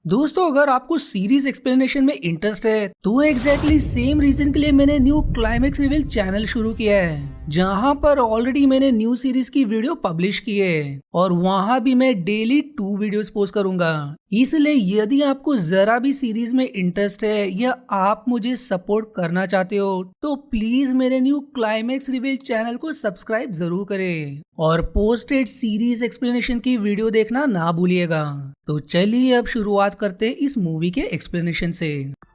दोस्तों, अगर आपको सीरीज एक्सप्लेनेशन में इंटरेस्ट है तो एग्जैक्टली सेम रीजन के लिए मैंने न्यू क्लाइमेक्स रिवील चैनल शुरू किया है, जहां पर ऑलरेडी मैंने न्यू सीरीज की वीडियो पब्लिश की है और वहां भी मैं डेली 2 वीडियोस पोस्ट करूंगा। इसलिए यदि आपको जरा भी सीरीज में इंटरेस्ट है या आप मुझे सपोर्ट करना चाहते हो तो प्लीज मेरे न्यू क्लाइमेक्स रिवील चैनल को सब्सक्राइब जरूर करें और पोस्टेड सीरीज एक्सप्लेनेशन की वीडियो देखना ना भूलिएगा। तो चलिए अब शुरुआत करते हैं इस मूवी के एक्सप्लेनेशन से।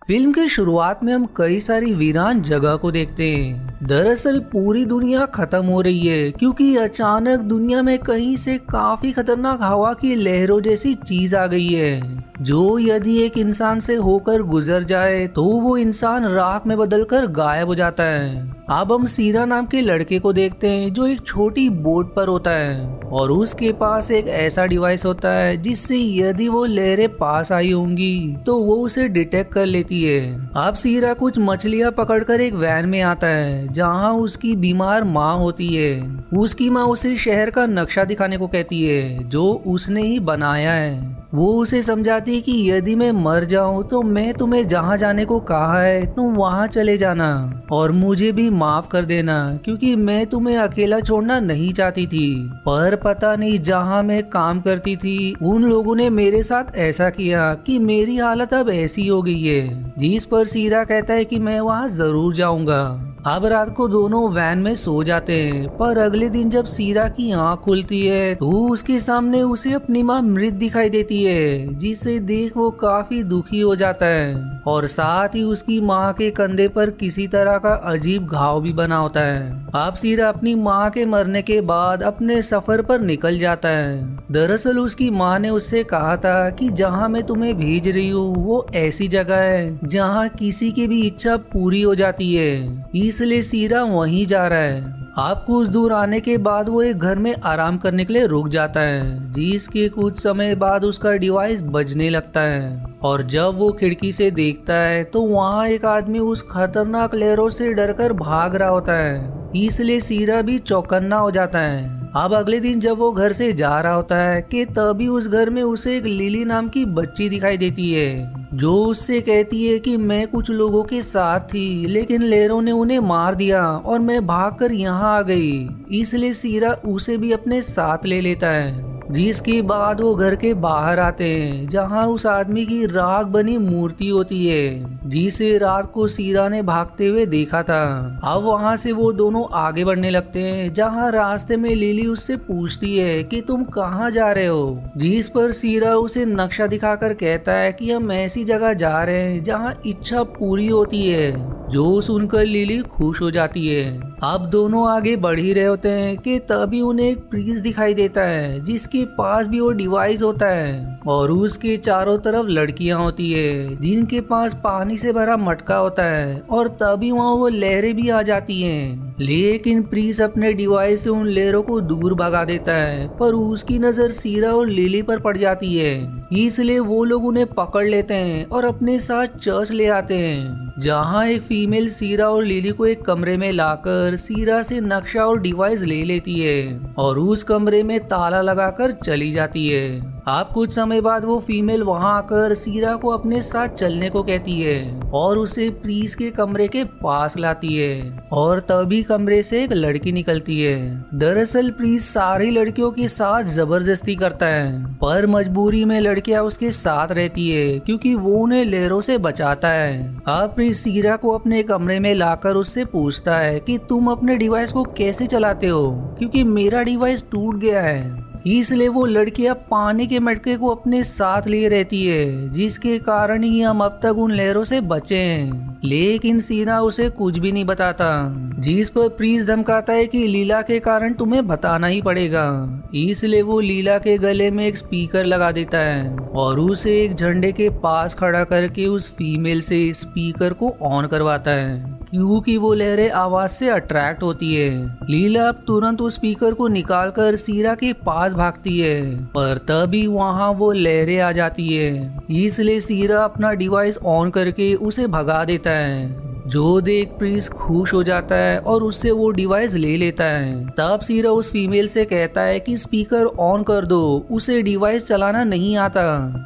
फिल्म की शुरुआत में हम कई सारी वीरान जगह को देखते हैं। दरअसल पूरी दुनिया खत्म हो रही है क्योंकि अचानक दुनिया में कहीं से काफी खतरनाक हवा की लहरों जैसी चीज आ गई है, जो यदि एक इंसान से होकर गुजर जाए तो वो इंसान राख में बदलकर गायब हो जाता है। अब हम सीरा नाम के लड़के को देखते हैं जो एक छोटी बोट पर होता है और उसके पास एक ऐसा डिवाइस होता है जिससे यदि वो लहरें पास आई होंगी तो वो उसे डिटेक्ट कर लेती है। अब सीरा कुछ मछलियां पकड़कर एक वैन में आता है जहां उसकी बीमार माँ होती है। उसकी माँ उसे शहर का नक्शा दिखाने को कहती है जो उसने ही बनाया है। वो उसे समझाती है कि यदि मैं मर जाऊं तो मैं तुम्हें जहां जाने को कहा है तुम वहां चले जाना और मुझे भी माफ कर देना क्योंकि मैं तुम्हें अकेला छोड़ना नहीं चाहती थी। पर पता नहीं जहां मैं काम करती थी उन लोगों ने मेरे साथ ऐसा किया कि मेरी हालत अब ऐसी हो गई है। जिस पर सीरा कहता है कि मैं वहां जरूर जाऊंगा। अब रात को दोनों वैन में सो जाते हैं, पर अगले दिन जब सीरा की आँख खुलती है तो उसके सामने उसे अपनी माँ मृत दिखाई देती है, जिसे देख वो काफी दुखी हो जाता है और साथ ही उसकी माँ के कंधे पर किसी तरह का अजीब घाव भी बना होता है। अब सीरा अपनी माँ के मरने के बाद अपने सफर पर निकल जाता है। दरअसल उसकी माँ ने उससे कहा था कि जहाँ मैं तुम्हें भेज रही हूँ वो ऐसी जगह है जहाँ किसी की भी इच्छा पूरी हो जाती है, इसलिए सीरा वहीं जा रहा है। आप कुछ दूर आने के बाद वो एक घर में आराम करने के लिए रुक जाता है, जिसके कुछ समय बाद उसका डिवाइस बजने लगता है और जब वो खिड़की से देखता है तो वहाँ एक आदमी उस खतरनाक लहरों से डरकर भाग रहा होता है, इसलिए सीरा भी चौकन्ना हो जाता है। अब अगले दिन जब वो घर से जा रहा होता है कि तभी उस घर में उसे एक लिली नाम की बच्ची दिखाई देती है जो उससे कहती है कि मैं कुछ लोगों के साथ थी लेकिन लहरों ने उन्हें मार दिया और मैं भागकर यहाँ आ गई, इसलिए सीरा उसे भी अपने साथ ले लेता है। जिसके बाद वो घर के बाहर आते हैं जहाँ उस आदमी की राख बनी मूर्ति होती है जिसे रात को सीरा ने भागते हुए देखा था। अब वहाँ से वो दोनों आगे बढ़ने लगते हैं जहाँ रास्ते में लिली उससे पूछती है कि तुम कहाँ जा रहे हो, जिस पर सीरा उसे नक्शा दिखाकर कहता है कि हम ऐसी जगह जा रहे हैं जहाँ इच्छा पूरी होती है, जो सुनकर लिली खुश हो जाती है। अब दोनों आगे बढ़ ही रहे होते हैं कि तभी उन्हें एक प्रीस्ट दिखाई देता है जिसके पास भी वो डिवाइस होता है और उसके चारों तरफ लड़कियां होती है जिनके पास पानी से भरा मटका होता है और तभी वहाँ वो लहरें भी आ जाती हैं। लेकिन प्रीस्ट अपने डिवाइस से उन लहरों को दूर भगा देता है, पर उसकी नजर सीरा और लिली पर पड़ जाती है, इसलिए वो लोग उन्हें पकड़ लेते हैं और अपने साथ चर्च ले आते हैं, जहाँ एक फीमेल सीरा और लिली को एक कमरे में लाकर सीरा से नक्शा और डिवाइस ले लेती है और उस कमरे में ताला लगाकर चली जाती है। आप कुछ समय बाद वो फीमेल वहां आकर सीरा को अपने साथ चलने को कहती है और उसे प्रीस के कमरे के पास लाती है और तभी कमरे से एक लड़की निकलती है। दरअसल प्रीस सारी लड़कियों के साथ जबरदस्ती करता है, पर मजबूरी में लड़कियां उसके साथ रहती है क्योंकि वो उन्हें लहरों से बचाता है। अब प्रीस सीरा को अपने कमरे में लाकर उससे पूछता है कि तुम अपने डिवाइस को कैसे चलाते हो, क्योंकि मेरा डिवाइस टूट गया है। इसलिए वो लड़कियां पानी के मटके को अपने साथ लिए रहती है, जिसके कारण ही हम अब तक उन लहरों से बचे हैं। लेकिन सीरा उसे कुछ भी नहीं बताता, जिस पर प्रीस धमकाता है कि लीला के कारण तुम्हें बताना ही पड़ेगा। इसलिए वो लीला के गले में एक स्पीकर लगा देता है और उसे एक झंडे के पास खड़ा करके उस फीमेल से स्पीकर को ऑन करवाता है, क्योंकि वो लहरें आवाज से अट्रैक्ट होती है। लीला अब तुरंत उस स्पीकर को निकालकर सीरा के पास भागती है, पर तभी वहाँ वो लहरें आ जाती है, इसलिए सीरा अपना डिवाइस ऑन करके उसे भगा देता है। जो देख प्रीस खुश हो जाता है और उससे वो डिवाइस ले लेता है। तब सीरा उस फीमेल से कहता है कि स्पीकर ऑन कर दो, उसे डिवाइस चलाना नहीं आता,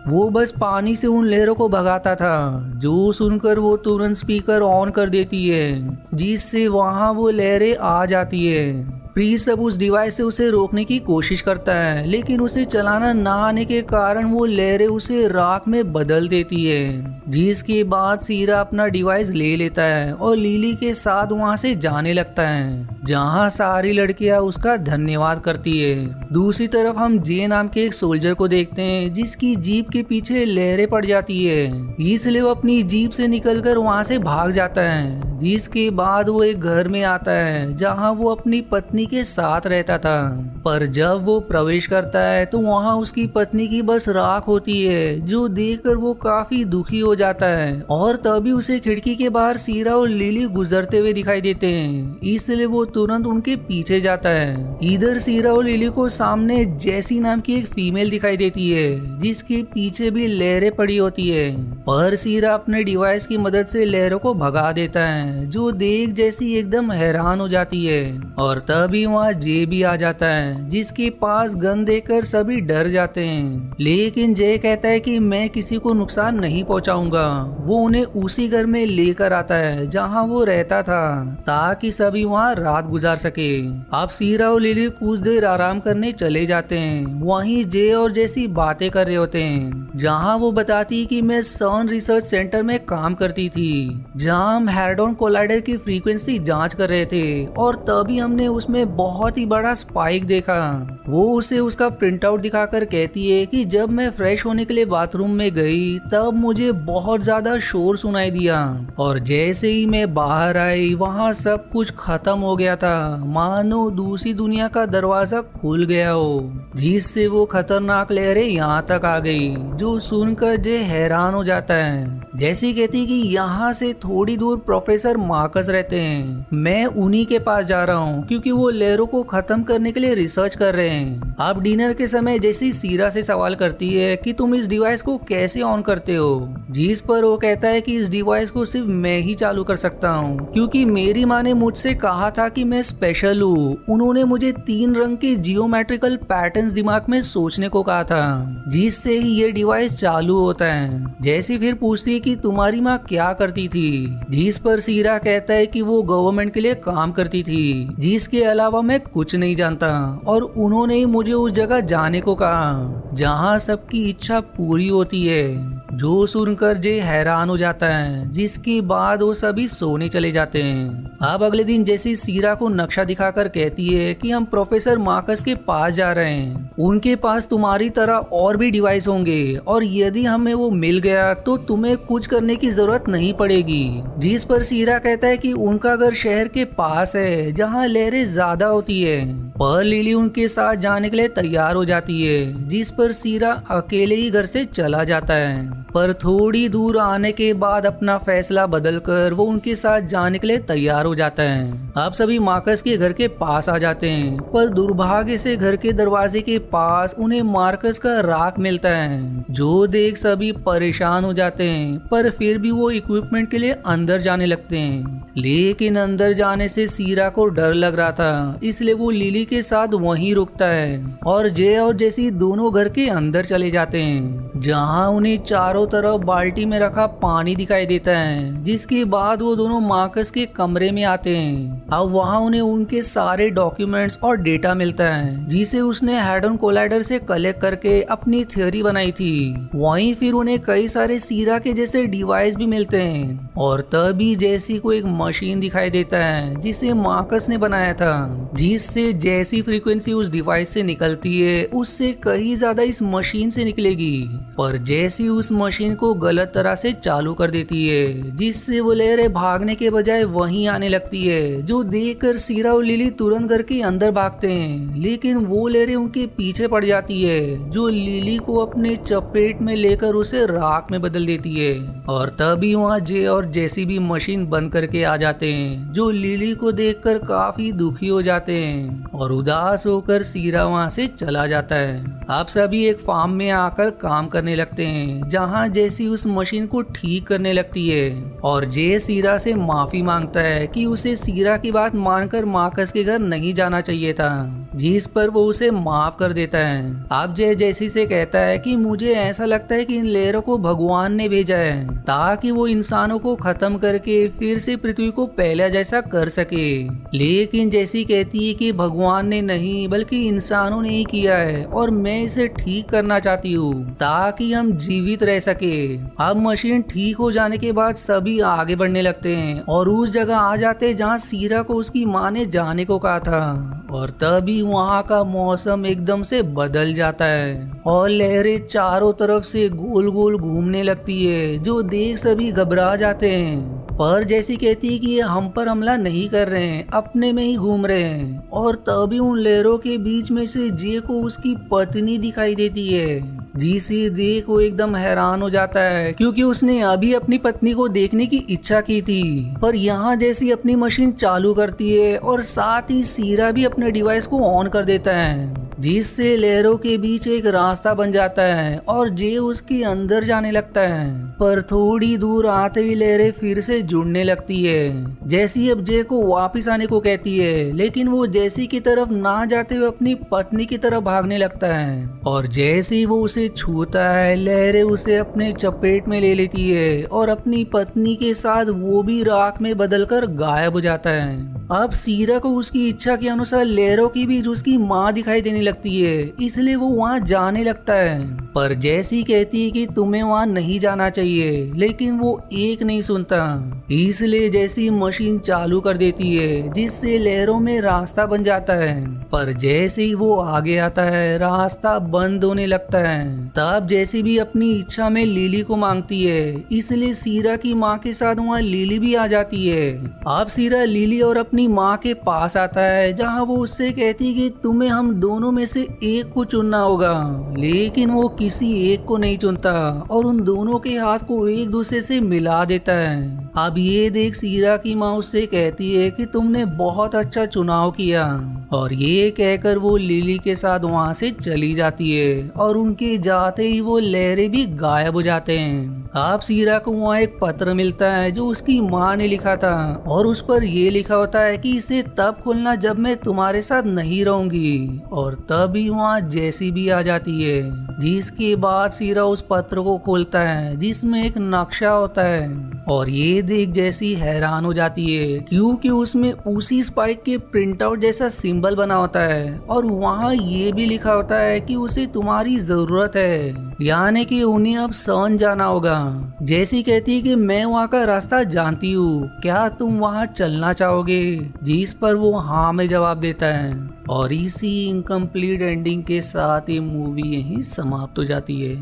वो बस पानी से उन लहरों को भगाता था। जो सुनकर वो तुरंत स्पीकर ऑन कर देती है, जिससे वहां वो लहरें आ जाती है। प्रीस्ट अब उस डिवाइस से उसे रोकने की कोशिश करता है, लेकिन उसे चलाना ना आने के कारण वो लहरें उसे राख में बदल देती है। जिसके बाद सीरा अपना डिवाइस ले लेता है और लिली के साथ वहां से जाने लगता है, जहां सारी लड़कियां उसका धन्यवाद करती है। दूसरी तरफ हम जे नाम के एक सोल्जर को देखते हैं, जिसकी जीप के पीछे लहरें पड़ जाती है, इसलिए वो अपनी जीप से निकलकर वहां से भाग जाता है। जिसके बाद वो एक घर में आता है, जहां वो अपनी पत्नी के साथ रहता था। पर जब वो प्रवेश करता है तो वहाँ उसकी पत्नी की बस राख होती है, जो देखकर वो काफी दुखी हो जाता है। और तभी उसे खिड़की के बाहर सीरा और लिली गुजरते हुए दिखाई देते हैं, इसलिए वो तुरंत उनके पीछे जाता है। इधर सीरा और लिली को सामने जैसी नाम की एक फीमेल दिखाई देती है, जिसके पीछे भी लहरें पड़ी होती है। पर सीरा अपने डिवाइस की मदद से लहरों को भगा देता है, जो देख जैसी एकदम हैरान हो जाती है। और तभी वहाँ जे भी आ जाता है, जिसके पास गन देखकर सभी डर जाते हैं। लेकिन जे कहता है कि मैं किसी को नुकसान नहीं पहुंचाऊंगा। वो उन्हें उसी घर में लेकर आता है जहां वो रहता था, ताकि सभी वहां रात गुजार सके। अब सीरा और लिली कुछ देर आराम करने चले जाते हैं। वहीं जे और जैसी बातें कर रहे होते हैं, जहां वो बताती कि मैं सन रिसर्च सेंटर में काम करती थी, जहां हम हैडोन कोलाइडर की फ्रीक्वेंसी जांच कर रहे थे। और तभी हमने उसमें बहुत ही बड़ा स्पाइक देखा। वो उसे उसका प्रिंट आउट दिखाकर कहती है कि जब मैं फ्रेश होने के लिए बाथरूम में गई, तब मुझे बहुत ज्यादा शोर सुनाई दिया, और जैसे ही मैं बाहर आई वहाँ सब कुछ खत्म हो गया था, मानो दूसरी दुनिया का दरवाजा खुल गया हो, जिससे वो खतरनाक लहरें यहाँ तक आ गई। जो सुनकर जे हैरान हो जाता है। जैसी कहती कि यहाँ से थोड़ी दूर प्रोफेसर मार्कस रहते हैं, मैं उन्हीं के पास जा रहा हूँ, क्योंकि वो लहरों को खत्म करने के लिए रिसर्च कर रहे हैं। अब डिनर के समय जैसी सीरा से सवाल करती है कि तुम इस डिवाइस को कैसे ऑन करते हो, जिस पर वो कहता है कि इस डिवाइस को सिर्फ मैं ही चालू कर सकता हूँ, क्योंकि मेरी माँ ने मुझसे कहा था कि मैं स्पेशल हूँ। उन्होंने मुझे 3 रंग के जियोमेट्रिकल पैटर्न्स दिमाग में सोचने को कहा था, जिससे ही ये डिवाइस चालू होता है। जैसी फिर पूछती है कि तुम्हारी माँ क्या करती थी, जिस पर सीरा कहता है कि वो गवर्नमेंट के लिए काम करती थी, जिसके अलावा मैं कुछ नहीं जानता, और उन्होंने ही मुझे उस जगह जाने को कहा जहां सबकी इच्छा पूरी होती है। जो सुनकर जे हैरान हो जाता है, जिसके बाद वो सभी सोने चले जाते हैं। अब अगले दिन जैसी सीरा को नक्शा दिखाकर कहती है कि हम प्रोफेसर मार्कस के पास जा रहे हैं, उनके पास तुम्हारी तरह और भी डिवाइस होंगे, और यदि हमें वो मिल गया तो तुम्हें कुछ करने की जरूरत नहीं पड़ेगी। जिस पर सीरा कहता है कि उनका घर शहर के पास है, जहाँ लहरें ज्यादा होती है। पर लिली उनके साथ जाने के लिए तैयार हो जाती है, जिस पर सीरा अकेले ही घर से चला जाता है। पर थोड़ी दूर आने के बाद अपना फैसला बदलकर वो उनके साथ जाने के लिए तैयार हो जाता है। अब सभी मार्कस के घर के पास आ जाते हैं, पर दुर्भाग्य से घर के दरवाजे के पास उन्हें मार्कस का राख मिलता है, जो देख सभी परेशान हो जाते हैं। पर फिर भी वो इक्विपमेंट के लिए अंदर जाने लगते हैं, लेकिन अंदर जाने से सीरा को डर लग रहा था, इसलिए वो लिली के साथ वहीं रुकता है, और जे और जैसी दोनों घर के अंदर चले जाते हैं, जहां उन्हें चारों तरफ बाल्टी में रखा पानी दिखाई देता है। जिसके बाद वो दोनों मार्कस के कमरे में आते हैं। अब वहां उन्हें उनके सारे डॉक्यूमेंट्स और डेटा मिलता है, जिसे उसने हैडोन कोलाइडर से कलेक्ट करके अपनी थ्योरी बनाई थी। वहीं फिर उन्हें कई सारे सीरा के जैसे डिवाइस भी मिलते हैं, और तभी जैसी को एक मशीन दिखाई देता है, जिसे मार्कस ने बनाया था, जिससे जैसी फ्रीक्वेंसी उस डिवाइस से निकलती है, उससे कहीं ज्यादा इस मशीन से निकलेगी। पर जैसी उस मशीन को गलत तरह से चालू कर देती है, जिससे वो लहरें भागने के बजाय वहीं आने लगती है, जो देखकर सीरा और लिली तुरंत घर के अंदर भागते हैं। लेकिन वो लहरें उनके पीछे पड़ जाती है, जो लिली को अपने चपेट में लेकर उसे राख में बदल देती है। और तभी वहाँ जे और जैसी भी मशीन बंद करके आ जाते हैं, जो लिली को देखकर काफी दुखी हो जाते हैं और उदास होकर सीरा वहाँ से चला जाता है। आप सभी एक फार्म में आकर काम करने लगते हैं जहाँ जेसी उस मशीन को ठीक करने लगती है और जे सीरा से माफी मांगता है कि उसे सीरा की बात मानकर मार्कस के घर नहीं जाना चाहिए था, जिस पर वो उसे माफ कर देता है। अब जे जेसी से कहता है कि मुझे ऐसा लगता है कि इन लेयरों को भगवान ने भेजा है ताकि वो इंसानों को खत्म करके फिर से पृथ्वी को पहले जैसा कर सके। लेकिन जेसी कहती है कि भगवान ने नहीं बल्कि इंसानों ने ही किया है और मैं इसे ठीक करना चाहती हूँ ताकि हम जीवित रह सके। अब मशीन ठीक हो जाने के बाद सभी आगे बढ़ने लगते हैं और उस जगह आ जाते हैं जहाँ सीरा को उसकी माँ ने जाने को कहा था और तभी वहाँ का मौसम एकदम से बदल जाता है और लहरें चारों तरफ से गोल गोल घूमने लगती है, जो देख सभी घबरा जाते हैं। पर जैसी कहती है कि ये हम पर हमला नहीं कर रहे हैं, अपने में ही घूम रहे हैं। और तभी उन लहरों के बीच में से जे को उसकी पत्नी दिखाई देती है, जिसे देख वो एकदम हैरान हो जाता है क्योंकि उसने अभी अपनी पत्नी को देखने की इच्छा की थी। पर यहाँ जैसी अपनी मशीन चालू करती है और साथ ही सीरा भी अपने डिवाइस को ऑन कर देता है, जिससे लहरों के बीच एक रास्ता बन जाता है और जे उसके अंदर जाने लगता है। पर थोड़ी दूर आते ही लहरें फिर से जुड़ने लगती है। जैसी अब जे को वापस आने को कहती है, लेकिन वो जैसी की तरफ ना जाते हुए अपनी पत्नी की तरफ भागने लगता है और जैसे ही वो उसे छूता है लहरें उसे अपने चपेट में ले लेती है और अपनी पत्नी के साथ वो भी राख में बदलकर गायब हो जाता है। अब सीरा को उसकी इच्छा के अनुसार लहरों की भी उसकी माँ दिखाई देने लगती है, इसलिए वो वहाँ जाने लगता है। पर जैसी कहती है कि तुम्हें वहाँ नहीं जाना चाहिए, लेकिन वो एक नहीं सुनता, इसलिए जैसी मशीन चालू कर देती है जिससे लहरों में रास्ता बन जाता है। पर जैसे ही वो आगे आता है रास्ता बंद होने लगता है। तब जैसी भी अपनी इच्छा में लिली को मांगती है, इसलिए सीरा की माँ के साथ वहाँ लिली भी आ जाती है। अब सीरा लिली और अपनी माँ के पास आता है जहाँ वो उससे कहती है कि तुम्हें हम दोनों में से एक को चुनना होगा, लेकिन वो किसी एक को नहीं चुनता और उन दोनों के हाथ को एक दूसरे से मिला देता है। अब ये देख सीरा की माँ उससे कहती है कि तुमने बहुत अच्छा चुनाव किया और ये कहकर वो लिली के साथ वहाँ से चली जाती है और उनके जाते ही वो लहरें भी गायब हो जाते हैं। अब सीरा को वहाँ एक पत्र मिलता है जो उसकी माँ ने लिखा था और उस पर ये लिखा होता है कि इसे तब खोलना जब मैं तुम्हारे साथ नहीं रहूंगी। और तभी वहाँ जैसी भी आ जाती है, जिसके बाद सीरा उस पत्र को खोलता है जिसमें एक नक्शा होता है और ये देख जैसी हैरान हो जाती है क्योंकि उसमें उसी स्पाइक के प्रिंट आउट जैसा सिंबल बना होता है और वहाँ ये भी लिखा होता है कि उसे तुम्हारी जरूरत है, यानी कि उन्हें अब सन जाना होगा। जैसी कहती है कि मैं वहाँ का रास्ता जानती हूँ, क्या तुम वहाँ चलना चाहोगे? जिस पर वो हाँ में जवाब देता है और इसी इनकम्प्लीट एंडिंग के साथ ये मूवी यहीं समाप्त हो जाती है।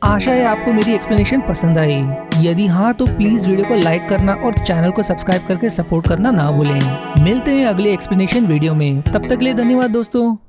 आशा है आपको मेरी एक्सप्लेनेशन पसंद आई। यदि हाँ तो प्लीज वीडियो को लाइक करना और चैनल को सब्सक्राइब करके सपोर्ट करना ना भूलें। मिलते हैं अगले एक्सप्लेनेशन वीडियो में, तब तक के लिए धन्यवाद दोस्तों।